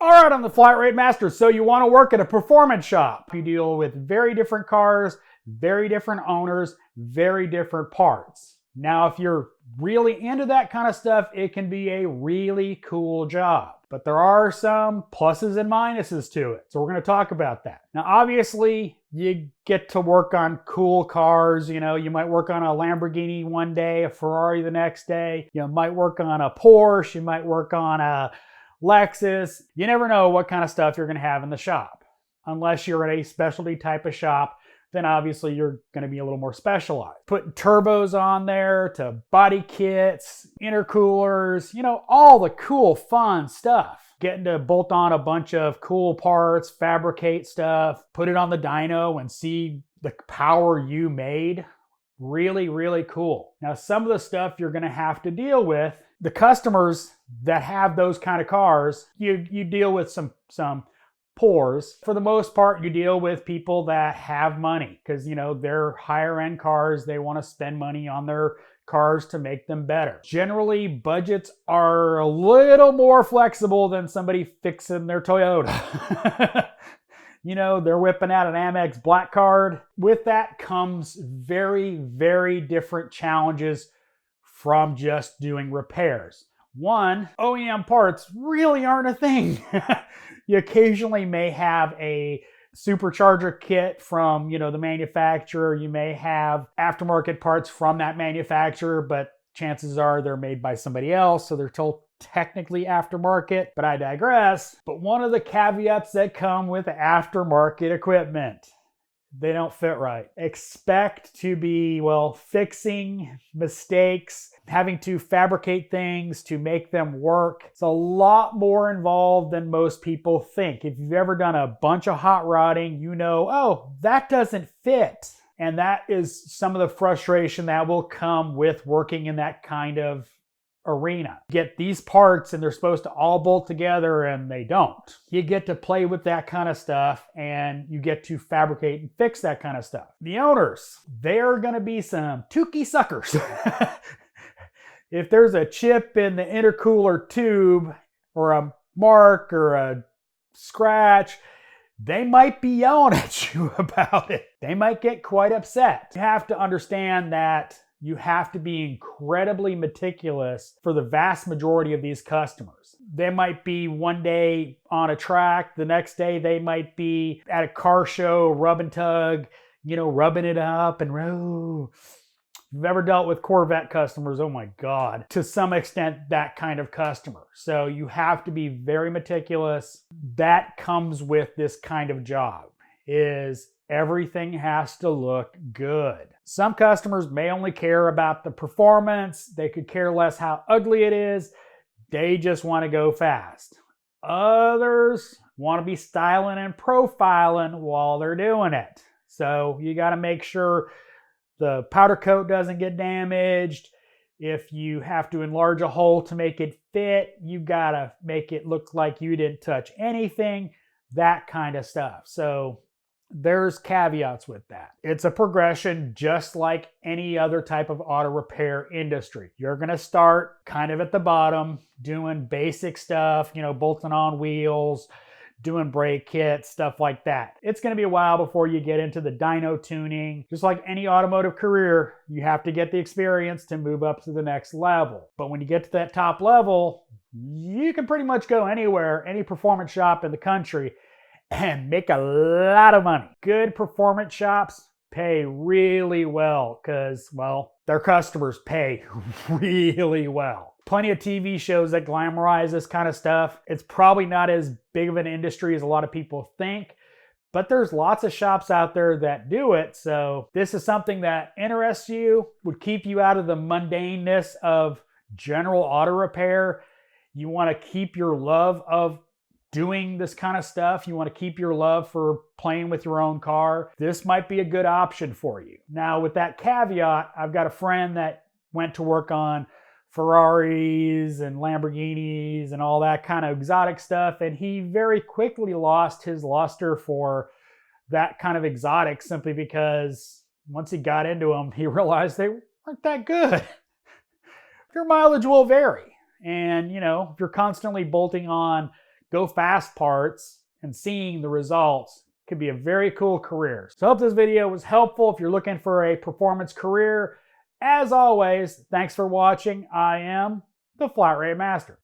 All right, I'm the Flat Rate Master. So you want to work at a performance shop. You deal with very different cars, very different owners, very different parts. Now, if you're really into that kind of stuff, it can be a really cool job. But there are some pluses and minuses to it. So we're going to talk about that. Now, obviously, you get to work on cool cars. You know, you might work on a Lamborghini one day, a Ferrari the next day. You might work on a Porsche. You might work on a Lexus. You never know what kind of stuff you're going to have in the shop. Unless you're at a specialty type of shop, then obviously you're going to be a little more specialized. Putting turbos on there to body kits, intercoolers, you know, all the cool, fun stuff. Getting to bolt on a bunch of cool parts, fabricate stuff, put it on the dyno and see the power you made. Really, really cool. Now, some of the stuff you're going to have to deal with, the customers that have those kind of cars, you deal with some poors. For the most part, you deal with people that have money because, you know, they're higher end cars. They want to spend money on their cars to make them better. Generally, budgets are a little more flexible than somebody fixing their Toyota. You know, they're whipping out an Amex Black Card. With that comes very, very different challenges from just doing repairs. One, OEM parts really aren't a thing. You occasionally may have a supercharger kit from, you know, the manufacturer. You may have aftermarket parts from that manufacturer, but chances are they're made by somebody else, so they're still technically aftermarket, but I digress. But one of the caveats that come with aftermarket equipment, they don't fit right. Expect to be, well, fixing mistakes, having to fabricate things to make them work. It's a lot more involved than most people think. If you've ever done a bunch of hot rodding, you know, oh, that doesn't fit. And that is some of the frustration that will come with working in that kind of arena. Get these parts and they're supposed to all bolt together and they don't. You get to play with that kind of stuff and you get to fabricate and fix that kind of stuff. The owners, they're going to be some toothy suckers. If there's a chip in the intercooler tube or a mark or a scratch, they might be yelling at you about it. They might get quite upset. You have to understand that you have to be incredibly meticulous for the vast majority of these customers. They might be one day on a track, the next day they might be at a car show, rub and tug, you know, rubbing it up and row. If you've ever dealt with Corvette customers, oh my God, to some extent, that kind of customer. So you have to be very meticulous. That comes with this kind of job, is everything has to look good. Some customers may only care about the performance. They could care less how ugly it is. They just want to go fast. Others want to be styling and profiling while they're doing it. So you got to make sure the powder coat doesn't get damaged. If you have to enlarge a hole to make it fit, you got to make it look like you didn't touch anything, that kind of stuff. So there's caveats with that. It's a progression just like any other type of auto repair industry. You're going to start kind of at the bottom, doing basic stuff, you know, bolting on wheels, doing brake kits, stuff like that. It's going to be a while before you get into the dyno tuning. Just like any automotive career, you have to get the experience to move up to the next level. But when you get to that top level, you can pretty much go anywhere, any performance shop in the country, and make a lot of money. Good performance shops pay really well because, well, their customers pay really well. Plenty of TV shows that glamorize this kind of stuff. It's probably not as big of an industry as a lot of people think, but there's lots of shops out there that do it. So this is something that interests you, would keep you out of the mundaneness of general auto repair. You want to keep your love of doing this kind of stuff. You want to keep your love for playing with your own car. This might be a good option for you. Now, with that caveat, I've got a friend that went to work on Ferraris and Lamborghinis and all that kind of exotic stuff, and he very quickly lost his luster for that kind of exotic simply because once he got into them, he realized they weren't that good. Your mileage will vary. And, you know, if you're constantly bolting on go fast parts and seeing the results could be a very cool career. So I hope this video was helpful if you're looking for a performance career. As always, thanks for watching. I am the Flat Rate Master.